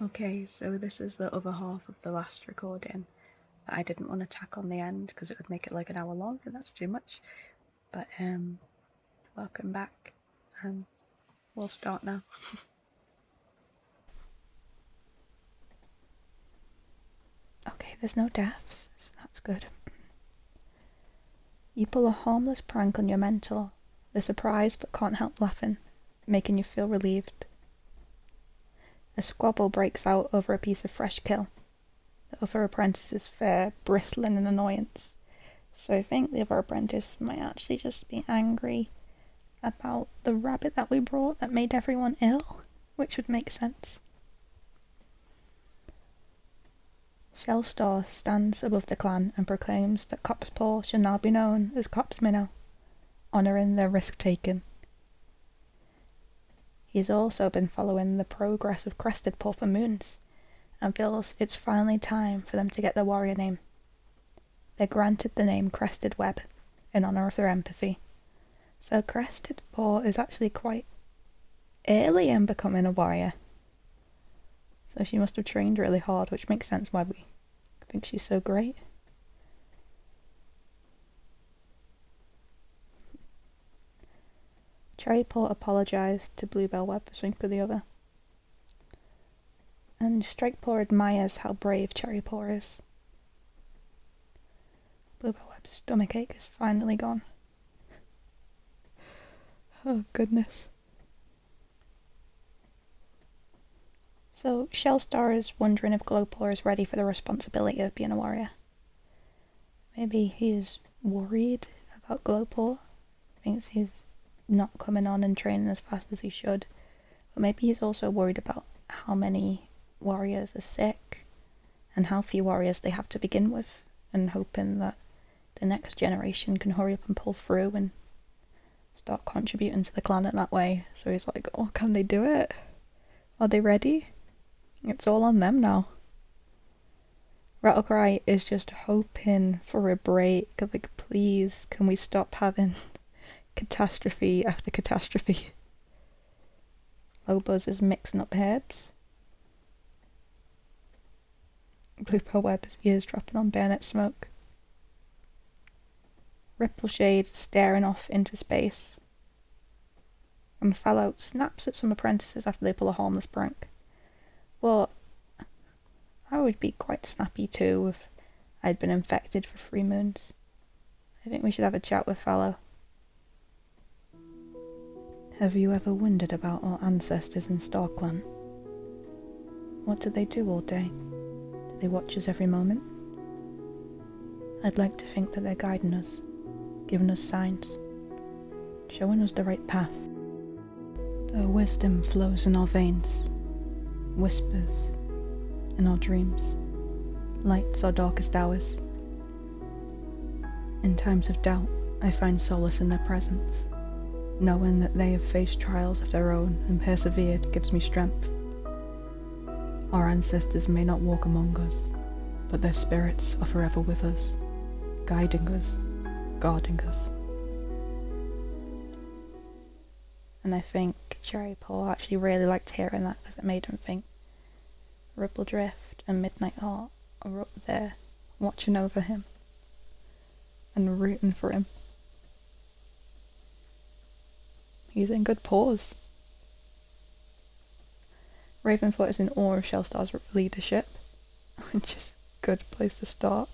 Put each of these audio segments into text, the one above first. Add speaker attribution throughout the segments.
Speaker 1: Okay, so this is the other half of the last recording that I didn't want to tack on the end because it would make it like an hour long and that's too much. But welcome back and we'll start now.
Speaker 2: Okay, there's no deaths, so that's good. You pull a harmless prank on your mentor. They're surprised but can't help laughing, making you feel relieved. A squabble breaks out over a piece of fresh kill. The other apprentices fare bristling in annoyance, so I think the other apprentice might actually just be angry about the rabbit that we brought that made everyone ill, which would make sense. Shellstar stands above the clan and proclaims that Copspaw shall now be known as Cops Minnow, honouring their risk taken. He has also been following the progress of Crested Paw for moons, and feels it's finally time for them to get their warrior name. They're granted the name Crested Web, in honour of their empathy. So Crested Paw is actually quite early in becoming a warrior. So she must have trained really hard, which makes sense why we think she's so great. Cherrypaw apologised to Bluebell Web for something or the other. And Strikepaw admires how brave Cherrypaw is. Bluebell Web's stomachache is finally gone. Oh goodness. So Shellstar is wondering if Glowpore is ready for the responsibility of being a warrior. Maybe he is worried about Glowpore, thinks he's not coming on and training as fast as he should, but maybe he's also worried about how many warriors are sick and how few warriors they have to begin with, and hoping that the next generation can hurry up and pull through and start contributing to the clan in that way. So he's like, oh, can they do it? Are they ready? It's all on them now. Rattlecry is just hoping for a break, like, please, can we stop having catastrophe after catastrophe? Lobuz is mixing up herbs. Glowpore Web's ears dropping on bayonet smoke. Rippleshade staring off into space. And Fallow snaps at some apprentices after they pull a harmless prank. Well, I would be quite snappy too if I'd been infected for 3 moons. I think we should have a chat with Fallow. Have you ever wondered about our ancestors in StarClan? What do they do all day? Do they watch us every moment? I'd like to think that they're guiding us, giving us signs, showing us the right path. Their wisdom flows in our veins, whispers in our dreams, lights our darkest hours. In times of doubt, I find solace in their presence. Knowing that they have faced trials of their own and persevered gives me strength. Our ancestors may not walk among us, but their spirits are forever with us, guiding us, guarding us. And I think Cherrypaw actually really liked hearing that because it made him think Ripple Drift and Midnight Heart are up there watching over him and rooting for him. He's in good paws. Ravenfoot is in awe of Shellstar's leadership, which is a good place to start.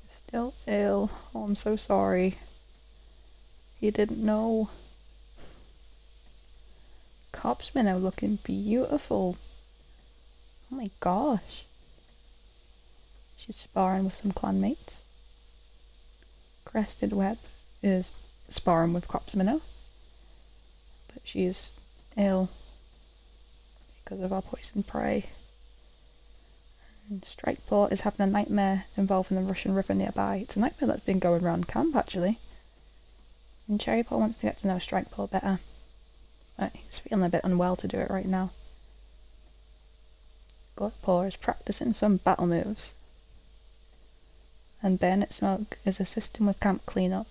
Speaker 2: He's still ill. Oh, I'm so sorry. He didn't know. Cops Minnow looking beautiful. Oh my gosh. She's sparring with some clanmates. Crested Web is sparring with Cops Minnow, but she's ill because of our poison prey. And Strikepaw is having a nightmare involving the Russian river nearby. It's a nightmare that's been going around camp actually. And Cherrypaw wants to get to know Strikepaw better, but he's feeling a bit unwell to do it right now. Glowpore is practicing some battle moves, and Bayonet Smoke is assisting with camp cleanup.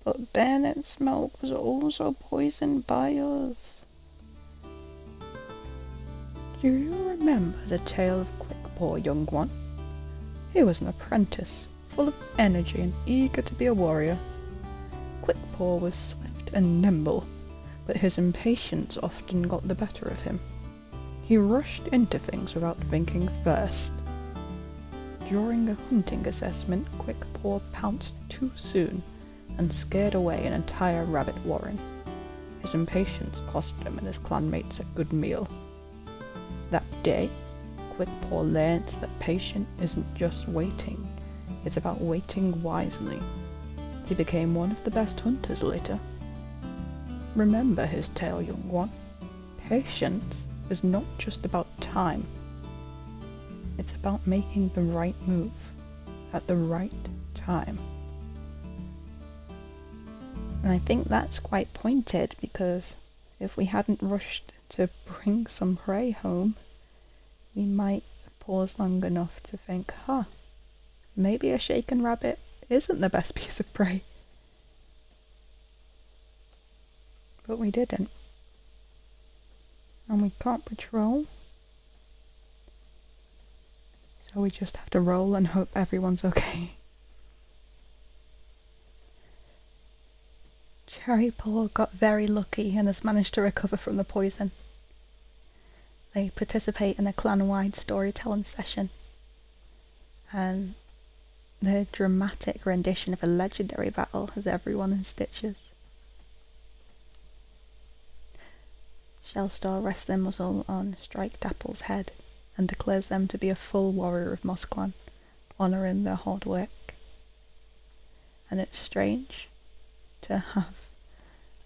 Speaker 2: But Bayonet Smoke was also poisoned by us. Do you remember the tale of Quickpaw, young one? He was an apprentice, full of energy and eager to be a warrior. Quickpaw was swift and nimble, but his impatience often got the better of him. He rushed into things without thinking first. During a hunting assessment, Quickpaw pounced too soon and scared away an entire rabbit warren. His impatience cost him and his clanmates a good meal. That day, Quickpaw learned that patience isn't just waiting, it's about waiting wisely. He became one of the best hunters later. Remember his tale, young one. Patience is not just about time. It's about making the right move at the right time. And I think that's quite pointed, because if we hadn't rushed to bring some prey home, we might have paused long enough to think, maybe a shaken rabbit isn't the best piece of prey. But we didn't. And we can't patrol. So we just have to roll and hope everyone's okay. Cherrypaw got very lucky and has managed to recover from the poison. They participate in a clan-wide storytelling session, and their dramatic rendition of a legendary battle has everyone in stitches. Shellstar rests their muzzle on Strike Dapple's head and declares them to be a full warrior of MossClan, honouring their hard work. And it's strange to have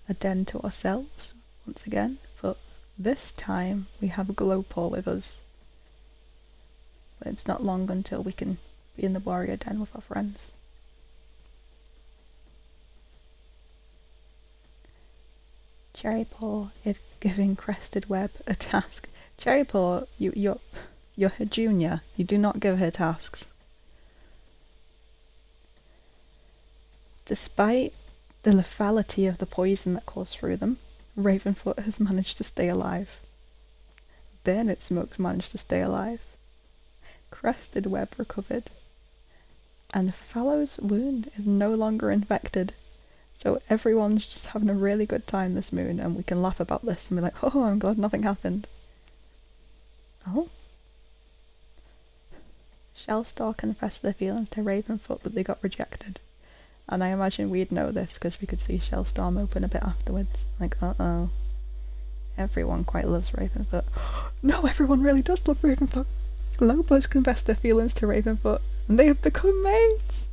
Speaker 2: a den to ourselves once again, but this time we have Glowpore with us. But it's not long until we can be in the warrior den with our friends. Cherrypaw is giving Crested Web a task. Cherrypaw, you're her junior. You do not give her tasks. Despite the lethality of the poison that coursed through them, Ravenfoot has managed to stay alive. Burnett Smoke's managed to stay alive. Crested Web recovered. And Fallow's wound is no longer infected. So everyone's just having a really good time this moon, and we can laugh about this and be like, oh, I'm glad nothing happened. Oh? Shellstar confessed their feelings to Ravenfoot, but they got rejected. And I imagine we'd know this because we could see Shellstorm open a bit afterwards. Like, uh-oh. Everyone quite loves Ravenfoot. No, everyone really does love Ravenfoot. Glowpores confessed their feelings to Ravenfoot, and they have become mates!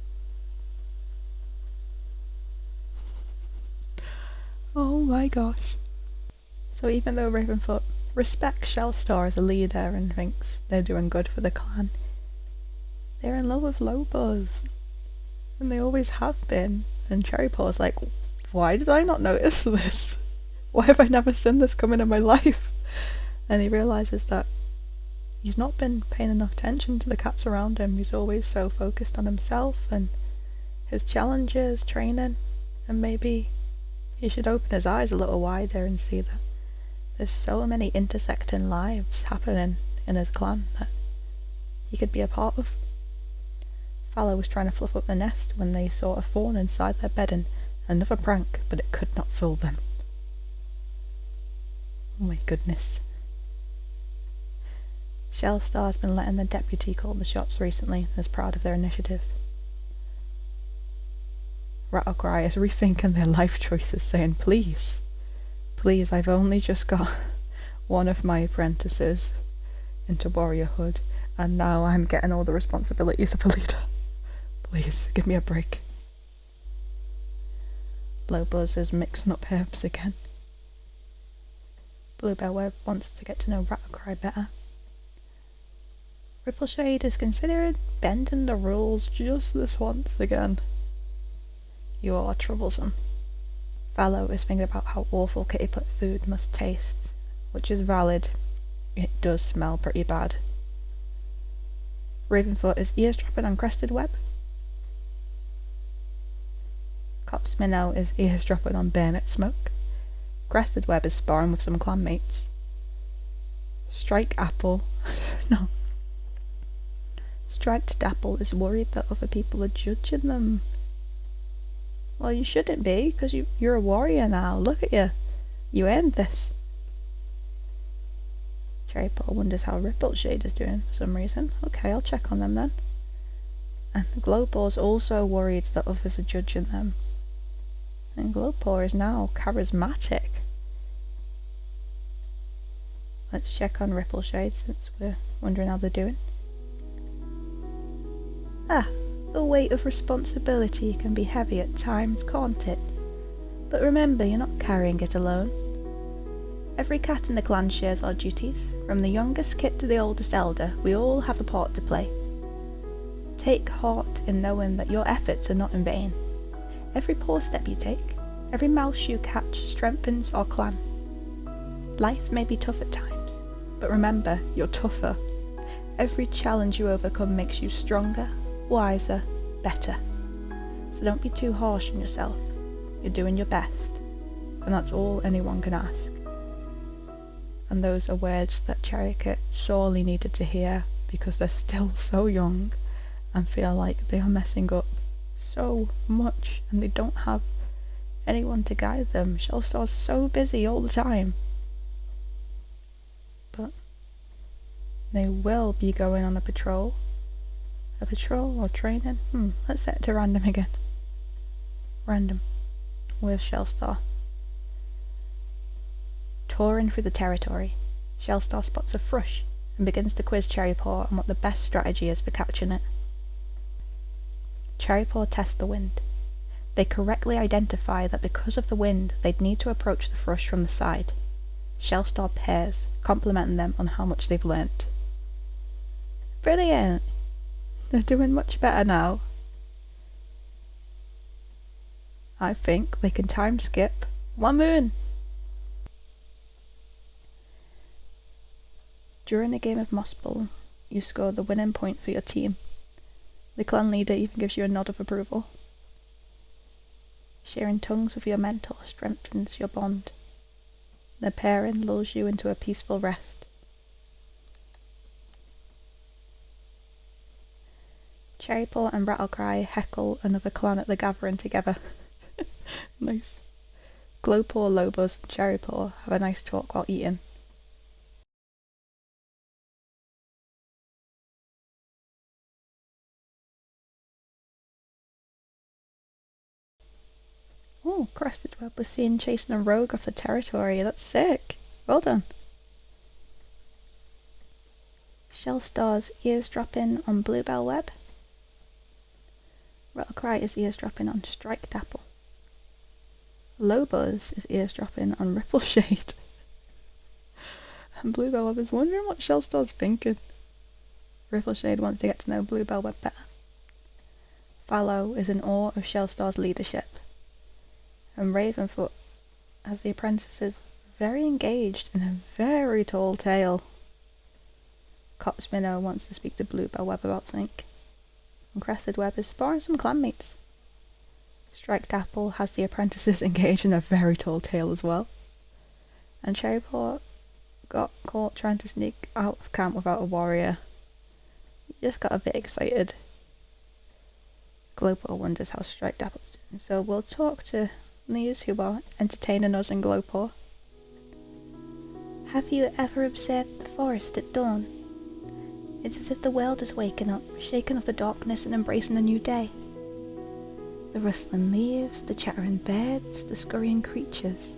Speaker 2: Oh my gosh. So even though Ravenfoot respects Shellstar as a leader and thinks they're doing good for the clan, they're in love with Glowpores. And they always have been. And Cherrypaw's like, why did I not notice this? Why have I never seen this coming in my life? And he realises that he's not been paying enough attention to the cats around him. He's always so focused on himself and his challenges, training, and maybe he should open his eyes a little wider and see that there's so many intersecting lives happening in his clan that he could be a part of. Fallow was trying to fluff up the nest when they saw a fawn inside their bedding. Another prank, but it could not fool them. Oh my goodness. Shellstar's been letting the deputy call the shots recently and is proud of their initiative. Rattlecry is rethinking their life choices, saying, please, I've only just got one of my apprentices into warriorhood, and now I'm getting all the responsibilities of a leader. Please, give me a break. Glowpores is mixing up herbs again. Bluebell Web wants to get to know Rattlecry better. Rippleshade is considered bending the rules just this once again. You are troublesome. Fallow is thinking about how awful Kittyput food must taste, which is valid. It does smell pretty bad. Ravenfoot is eavesdropping on Crested Web. Cops Minnow is eavesdropping on Burnett Smoke. Crested Web is sparring with some clanmates. Strike Apple No. Striped Dapple is worried that other people are judging them. Well, you shouldn't be, because you're a warrior now. Look at you. You earned this. Cherrypaw wonders how Rippleshade is doing for some reason. Okay, I'll check on them then. And Glowpore's also worried that others are judging them. And Glowpore is now charismatic. Let's check on Rippleshade since we're wondering how they're doing. Ah, the weight of responsibility can be heavy at times, can't it? But remember, you're not carrying it alone. Every cat in the clan shares our duties. From the youngest kit to the oldest elder, we all have a part to play. Take heart in knowing that your efforts are not in vain. Every paw step you take, every mouse you catch strengthens our clan. Life may be tough at times, but remember, you're tougher. Every challenge you overcome makes you stronger, wiser, better. So don't be too harsh on yourself. You're doing your best, and that's all anyone can ask. And those are words that Cherrypaw sorely needed to hear, because they're still so young and feel like they are messing up so much, and they don't have anyone to guide them. Shellstar's so busy all the time. But they will be going on a patrol. A patrol or training? Let's set it to random again. Random. Where's Shellstar? Touring through the territory, Shellstar spots a thrush and begins to quiz Cherrypaw on what the best strategy is for catching it. Cherrypaw tests the wind. They correctly identify that because of the wind, they'd need to approach the thrush from the side. Shellstar pairs, complimenting them on how much they've learnt. Brilliant! They're doing much better now. I think they can time skip 1 moon! During a game of Moss Ball, you score the winning point for your team. The clan leader even gives you a nod of approval. Sharing tongues with your mentor strengthens your bond. Their pairing lulls you into a peaceful rest. Cherrypaw and Rattlecry heckle another clan at the gathering together. Nice. Glowpore, Lobos, and Cherrypaw have a nice talk while eating. Oh, Crested Web was seen chasing a rogue off the territory. That's sick. Well done. Shellstar's eavesdropping on Bluebell Web. Rattlecry is eavesdropping on Strike Dapple. Lobos is eavesdropping on Rippleshade. And Bluebell Web is wondering what Shellstar's thinking. Rippleshade wants to get to know Bluebell Web better. Fallow is in awe of Shellstar's leadership. And Ravenfoot has the apprentices very engaged in a very tall tale. Copsminnow wants to speak to Bluebell Web about something. And Crested Web is sparring some clanmates. Striped Apple has the apprentices engaged in a very tall tale as well. And Cherrypaw got caught trying to sneak out of camp without a warrior. He just got a bit excited. Glowpore wonders how Striped Apple's doing, so we'll talk to these who are entertaining us in Glowpore. Have you ever observed the forest at dawn? It's as if the world is waking up, shaken off the darkness and embracing a new day. The rustling leaves, the chattering birds, the scurrying creatures.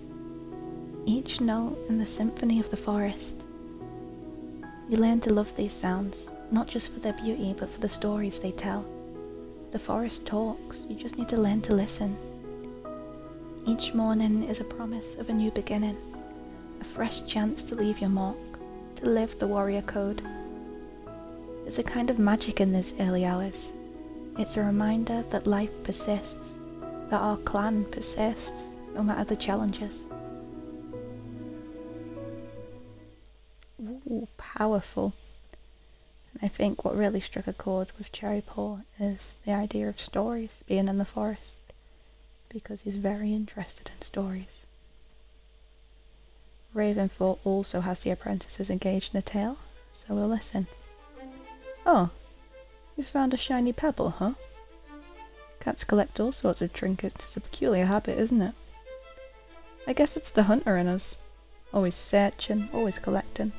Speaker 2: Each note in the symphony of the forest. You learn to love these sounds, not just for their beauty, but for the stories they tell. The forest talks, you just need to learn to listen. Each morning is a promise of a new beginning, a fresh chance to leave your mark, to live the warrior code. There's a kind of magic in these early hours. It's a reminder that life persists, that our clan persists, no matter the challenges. Ooh, powerful. And I think what really struck a chord with Cherrypaw is the idea of stories being in the forest, because he's very interested in stories. Ravenfoot also has the apprentices engaged in the tale, so we'll listen. Oh, you found a shiny pebble, huh? Cats collect all sorts of trinkets. It's a peculiar habit, isn't it? I guess it's the hunter in us. Always searching, always collecting.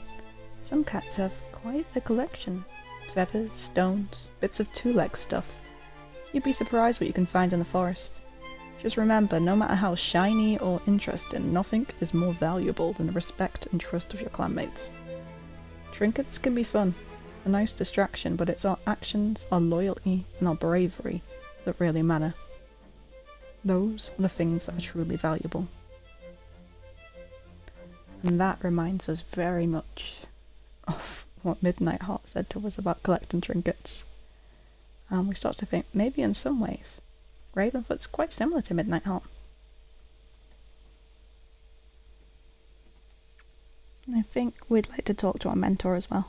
Speaker 2: Some cats have quite the collection. Feathers, stones, bits of two-leg stuff. You'd be surprised what you can find in the forest. Just remember, no matter how shiny or interesting, nothing is more valuable than the respect and trust of your clanmates. Trinkets can be fun, a nice distraction, but it's our actions, our loyalty, and our bravery that really matter. Those are the things that are truly valuable. And that reminds us very much of what Midnight Heart said to us about collecting trinkets. And we start to think, maybe in some ways, Ravenfoot's quite similar to Midnight Heart. I think we'd like to talk to our mentor as well.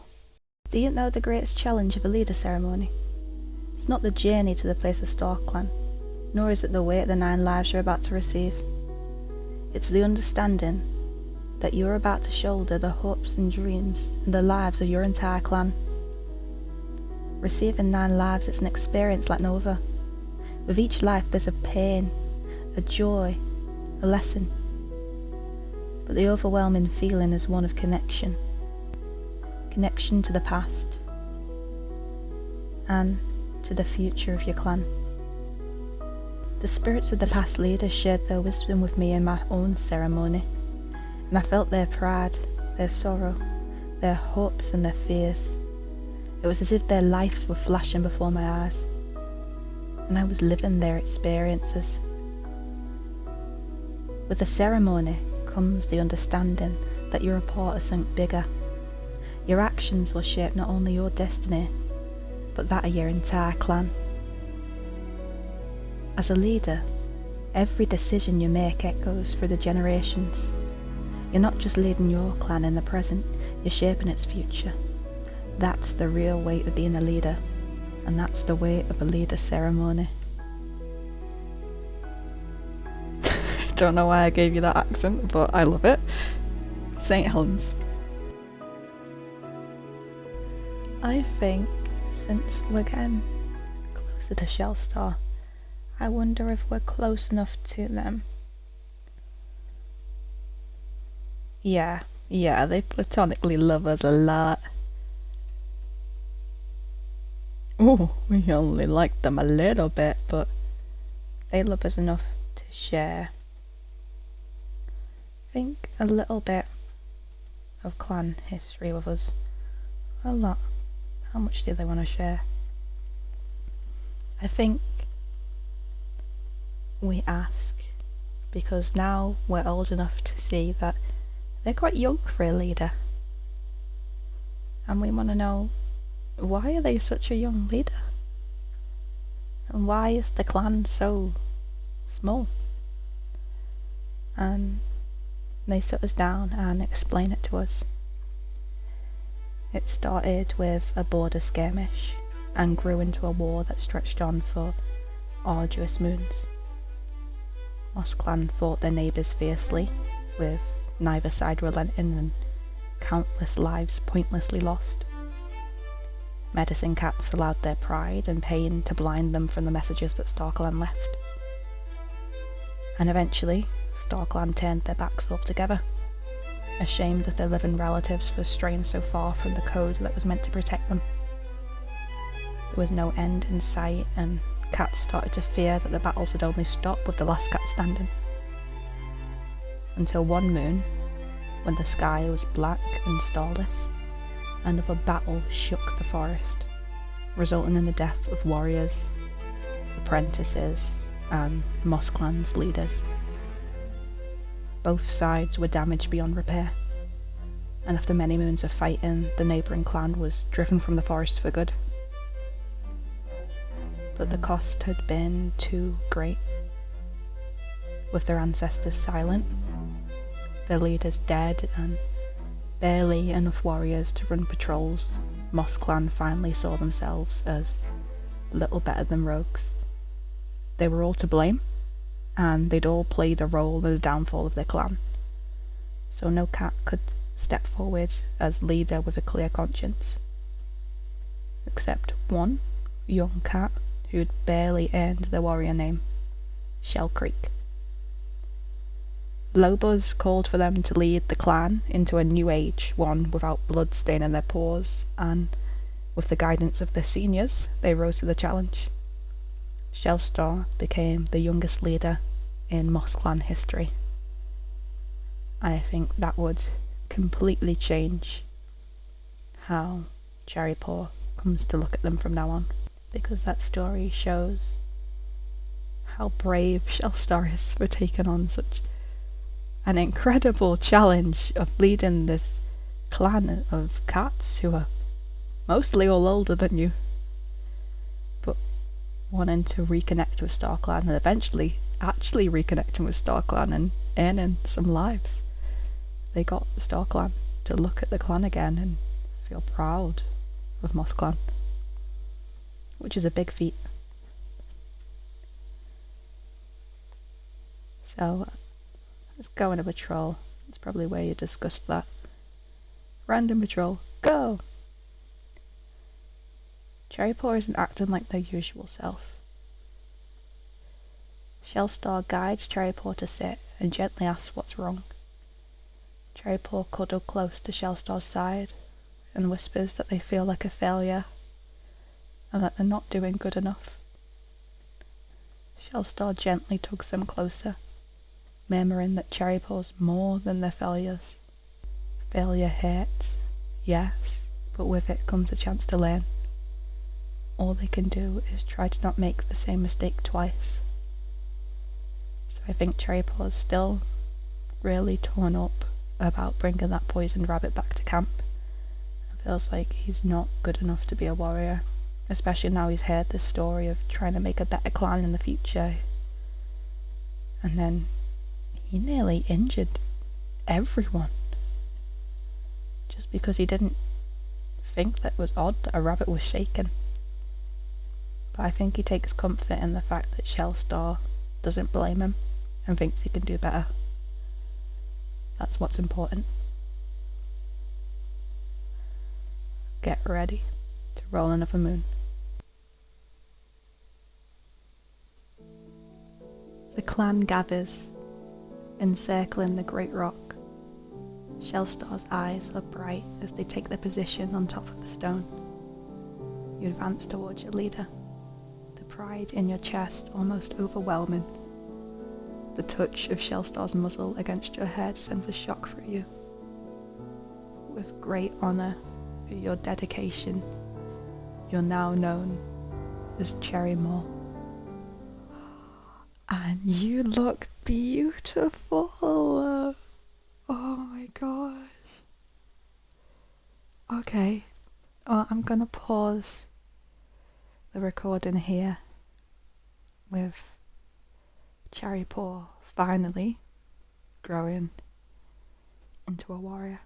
Speaker 2: Do you know the greatest challenge of a leader ceremony? It's not the journey to the place of StarClan, nor is it the weight of the 9 lives you're about to receive. It's the understanding that you're about to shoulder the hopes and dreams and the lives of your entire clan. Receiving 9 lives is an experience like no other. With each life there's a pain, a joy, a lesson. But the overwhelming feeling is one of connection. Connection to the past and to the future of your clan. The spirits of the past leaders shared their wisdom with me in my own ceremony, and I felt their pride, their sorrow, their hopes and their fears. It was as if their lives were flashing before my eyes, and I was living their experiences. With the ceremony comes the understanding that you're a part of something bigger. Your actions will shape not only your destiny, but that of your entire clan. As a leader, every decision you make echoes through the generations. You're not just leading your clan in the present, you're shaping its future. That's the real weight of being a leader, and that's the weight of a leader ceremony. I don't know why I gave you that accent, but I love it. St. Helens. I think since we're getting closer to Shellstar, I wonder if we're close enough to them. Yeah, they platonically love us a lot. Oh, we only like them a little bit, but they love us enough to share. I think a little bit of clan history with us. A lot. How much do they want to share? I think we ask because now we're old enough to see that they're quite young for a leader, and we want to know, why are they such a young leader? And why is the clan so small? And they sit us down and explain it to us. It started with a border skirmish and grew into a war that stretched on for arduous moons. MossClan fought their neighbours fiercely, with neither side relenting and countless lives pointlessly lost. Medicine cats allowed their pride and pain to blind them from the messages that StarClan left. And eventually, StarClan turned their backs altogether, ashamed of their living relatives for straying so far from the code that was meant to protect them. There was no end in sight, and cats started to fear that the battles would only stop with the last cat standing. Until one moon, when the sky was black and starless, another battle shook the forest, resulting in the death of warriors, apprentices, and MossClan's leaders. Both sides were damaged beyond repair, and after many moons of fighting, the neighbouring clan was driven from the forest for good. But the cost had been too great. With their ancestors silent, their leaders dead, and barely enough warriors to run patrols, MossClan finally saw themselves as little better than rogues. They were all to blame, and they'd all played a role in the downfall of their clan. So no cat could step forward as leader with a clear conscience. except one young cat who'd barely earned the warrior name, Shell Creek. Lobos called for them to lead the clan into a new age, one without blood staining their paws, and with the guidance of their seniors, they rose to the challenge. Shellstar became the youngest leader in MossClan history. I think that would completely change how Cherrypaw comes to look at them from now on, because that story shows how brave Shellstar is for taking on such an incredible challenge of leading this clan of cats who are mostly all older than you, but wanting to reconnect with StarClan and eventually actually reconnecting with StarClan and earning some lives. They got StarClan to look at the clan again and feel proud of MossClan, which is a big feat. So let's go on a patrol. That's probably where you discussed that. Random patrol, go! Cherrypaw isn't acting like their usual self. Shellstar guides Cherrypaw to sit and gently asks what's wrong. Cherrypaw cuddled close to Shellstar's side and whispers that they feel like a failure and that they're not doing good enough. Shellstar gently tugs them closer, murmuring that Cherrypaw's more than their failures. Failure hurts, yes, but with it comes a chance to learn. All they can do is try to not make the same mistake twice. So I think Cherrypaw is still really torn up about bringing that poisoned rabbit back to camp. It feels like he's not good enough to be a warrior, especially now he's heard this story of trying to make a better clan in the future. And then he nearly injured everyone just because he didn't think that it was odd that a rabbit was shaken. But I think he takes comfort in the fact that Shellstar doesn't blame him and thinks he can do better. That's what's important. Get ready to roll another moon. The clan gathers, encircling the great rock. Shellstar's eyes are bright as they take their position on top of the stone. You advance towards your leader, the pride in your chest almost overwhelming. The touch of Shellstar's muzzle against your head sends a shock through you. With great honour for your dedication, you're now known as Cherrypaw. And you look beautiful! Oh my gosh. Okay, I'm gonna pause the recording here with Cherrypaw finally growing into a warrior.